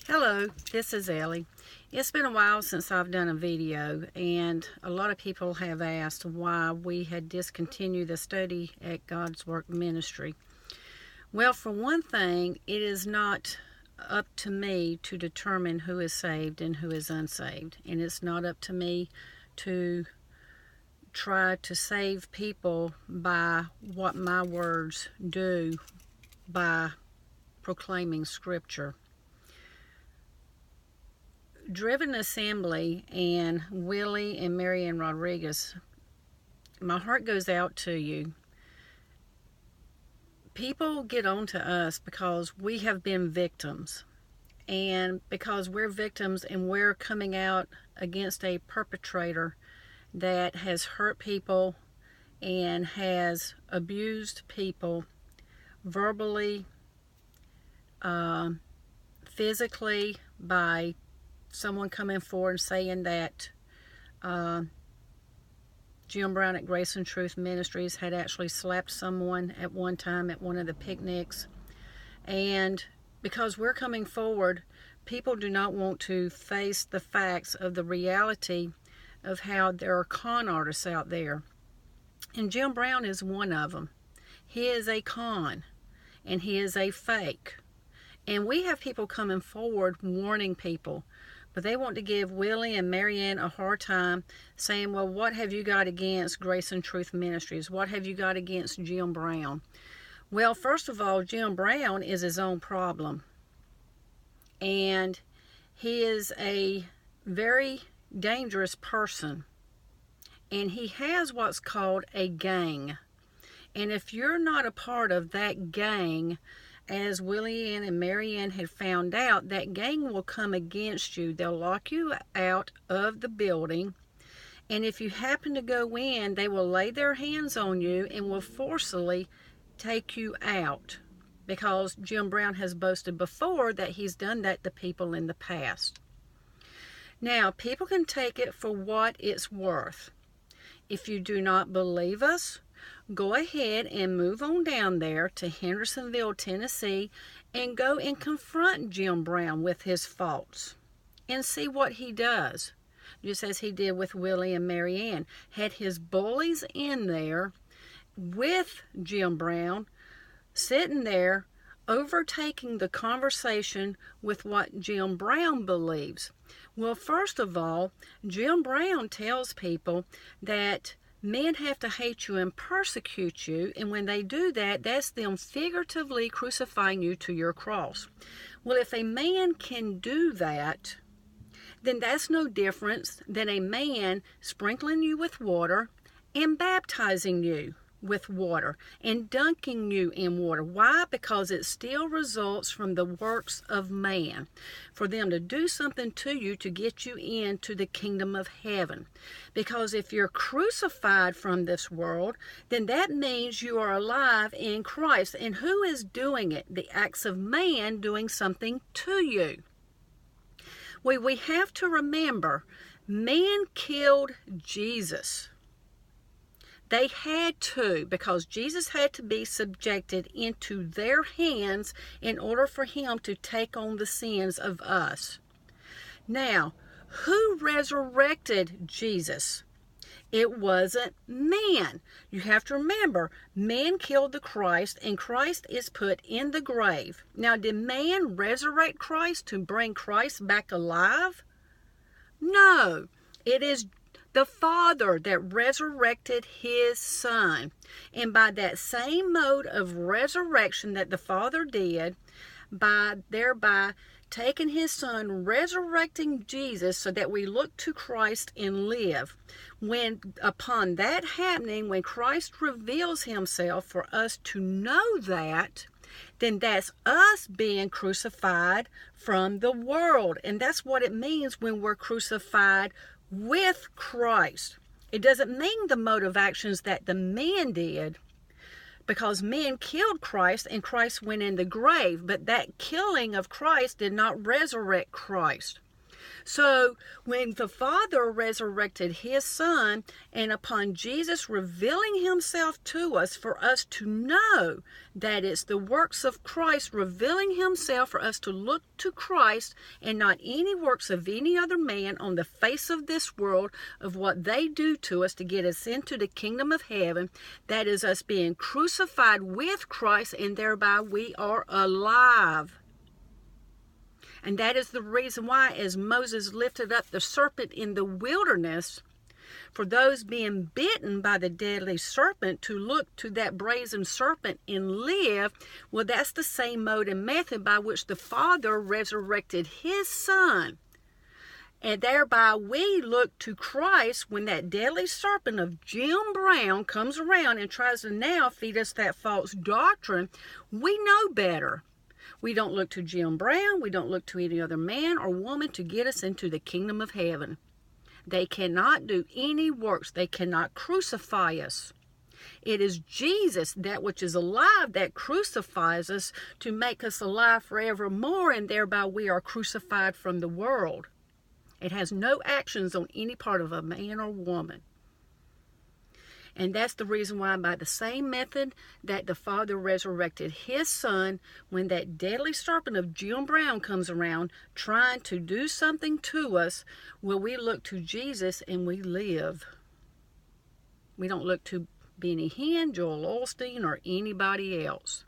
Hello, this is Ellie. It's been a while since I've done a video, and a lot of people have asked why we had discontinued the study at God's Work Ministry. Well, for one thing, it is not up to me to determine who is saved and who is unsaved, and it's not up to me to try to save people by what my words do by proclaiming Scripture. Driven Assembly and Willie and Mary Ann Rodriguez, my heart goes out to you. People get on to us because we have been victims, and because we're victims and we're coming out against a perpetrator that has hurt people and has abused people verbally, physically, by someone coming forward and saying that Jim Brown at Grace and Truth Ministries had actually slapped someone at one time at one of the picnics. And because we're coming forward, people do not want to face the facts of the reality of how there are con artists out there. And Jim Brown is one of them. He is a con, and he is a fake. And we have people coming forward warning people, but they want to give Willie and Mary Ann a hard time, saying, well, what have you got against Grace and Truth Ministries? What have you got against Jim Brown? Well, first of all, Jim Brown is his own problem. And he is a very dangerous person. And he has what's called a gang. And if you're not a part of that gang, as Willie Ann and Mary Ann had found out, that gang will come against you. They'll lock you out of the building, and if you happen to go in, they will lay their hands on you and will forcibly take you out, because Jim Brown has boasted before that he's done that to people in the past. Now, people can take it for what it's worth. If you do not believe us, go ahead and move on down there to Hendersonville, Tennessee, and go and confront Jim Brown with his faults and see what he does, just as he did with Willie and Mary Ann. Had his bullies in there with Jim Brown, sitting there, overtaking the conversation with what Jim Brown believes. Well, first of all, Jim Brown tells people that men have to hate you and persecute you, and when they do that, that's them figuratively crucifying you to your cross. Well, if a man can do that, then that's no difference than a man sprinkling you with water and baptizing you with water and dunking you in water. Why? Because it still results from the works of man, for them to do something to you to get you into the kingdom of heaven. Because if you're crucified from this world, then that means you are alive in Christ. And who is doing it? The acts of man doing something to you. We have to remember, man killed Jesus. They had to, because Jesus had to be subjected into their hands in order for him to take on the sins of us. Now, who resurrected Jesus? It wasn't man. You have to remember, man killed the Christ, and Christ is put in the grave. Now, did man resurrect Christ to bring Christ back alive? No, it is the Father that resurrected his Son. And by that same mode of resurrection that the Father did, by thereby taking his Son, resurrecting Jesus so that we look to Christ and live. When upon that happening, when Christ reveals himself for us to know that, then that's us being crucified from the world. And that's what it means when we're crucified with Christ. It doesn't mean the mode of actions that the men did, because men killed Christ and Christ went in the grave, but that killing of Christ did not resurrect Christ. So when the Father resurrected his Son, and upon Jesus revealing himself to us for us to know that it's the works of Christ revealing himself for us to look to Christ and not any works of any other man on the face of this world of what they do to us to get us into the kingdom of heaven, that is us being crucified with Christ, and thereby we are alive. And that is the reason why, as Moses lifted up the serpent in the wilderness, for those being bitten by the deadly serpent to look to that brazen serpent and live, well, that's the same mode and method by which the Father resurrected his Son. And thereby we look to Christ when that deadly serpent of Jim Brown comes around and tries to now feed us that false doctrine. We know better. We don't look to Jim Brown. We don't look to any other man or woman to get us into the kingdom of heaven. They cannot do any works. They cannot crucify us. It is Jesus, that which is alive, that crucifies us to make us alive forevermore, and thereby we are crucified from the world. It has no actions on any part of a man or woman. And that's the reason why, by the same method that the Father resurrected his Son, when that deadly serpent of Jim Brown comes around trying to do something to us, well, we look to Jesus and we live. We don't look to Benny Hinn, Joel Osteen, or anybody else.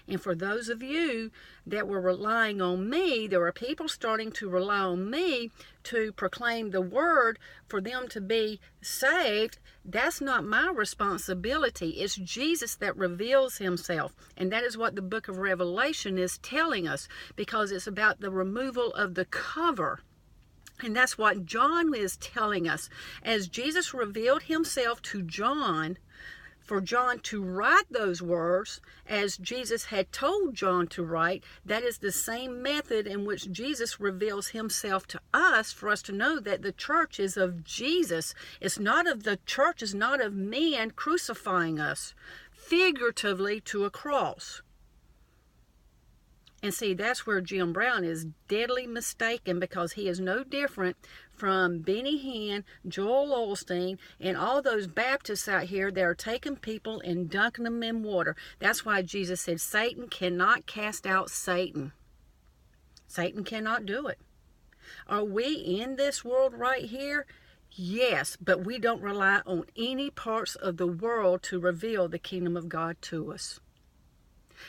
And for those of you that were relying on me, there were people starting to rely on me to proclaim the word for them to be saved. That's not my responsibility. It's Jesus that reveals himself. And that is what the book of Revelation is telling us, because it's about the removal of the cover. And that's what John is telling us. As Jesus revealed himself to John, for John to write those words as Jesus had told John to write, that is the same method in which Jesus reveals himself to us, for us to know that the church is of Jesus. The church is not of man crucifying us, figuratively to a cross. And see, that's where Jim Brown is deadly mistaken, because he is no different from Benny Hinn, Joel Osteen, and all those Baptists out here that are taking people and dunking them in water. That's why Jesus said Satan cannot cast out Satan. Satan cannot do it. Are we in this world right here? Yes, but we don't rely on any parts of the world to reveal the kingdom of God to us.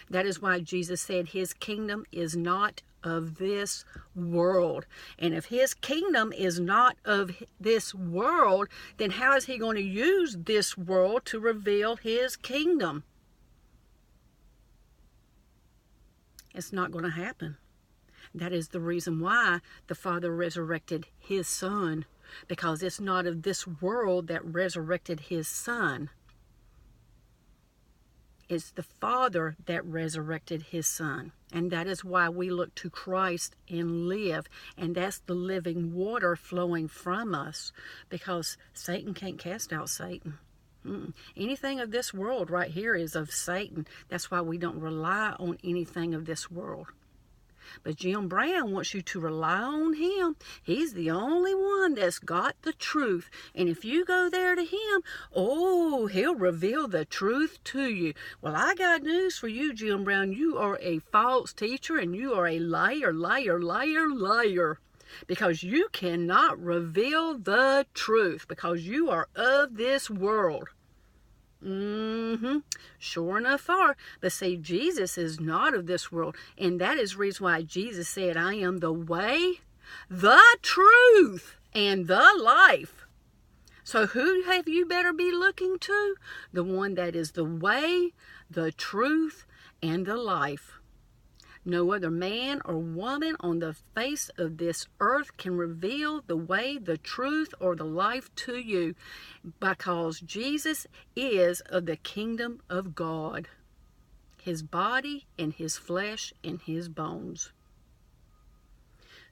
That is why Jesus said his kingdom is not of this world. And if his kingdom is not of this world, then how is he going to use this world to reveal his kingdom? It's not going to happen. That is the reason why the Father resurrected his Son, because it's not of this world that resurrected his Son. It's the Father that resurrected his Son. And that is why we look to Christ and live. And that's the living water flowing from us, because Satan can't cast out Satan. Anything of this world right here is of Satan. That's why we don't rely on anything of this world. But Jim Brown wants you to rely on him. He's the only one that's got the truth. And if you go there to him, he'll reveal the truth to you. Well, I got news for you, Jim Brown. You are a false teacher, and you are a liar, liar, liar, liar. Because you cannot reveal the truth, because you are of this world. Sure enough are. But see, Jesus is not of this world. And that is the reason why Jesus said, I am the way, the truth, and the life. So who have you better be looking to? The one that is the way, the truth, and the life. No other man or woman on the face of this earth can reveal the way, the truth, or the life to you, because Jesus is of the kingdom of God, his body and his flesh and his bones.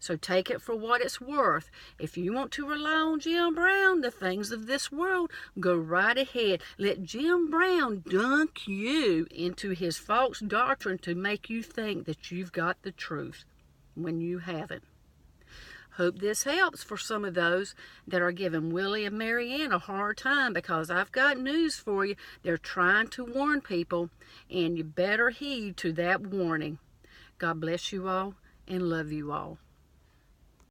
So take it for what it's worth. If you want to rely on Jim Brown, the things of this world, go right ahead. Let Jim Brown dunk you into his false doctrine to make you think that you've got the truth when you haven't. Hope this helps for some of those that are giving Willie and Mary Ann a hard time, because I've got news for you. They're trying to warn people, and you better heed to that warning. God bless you all and love you all.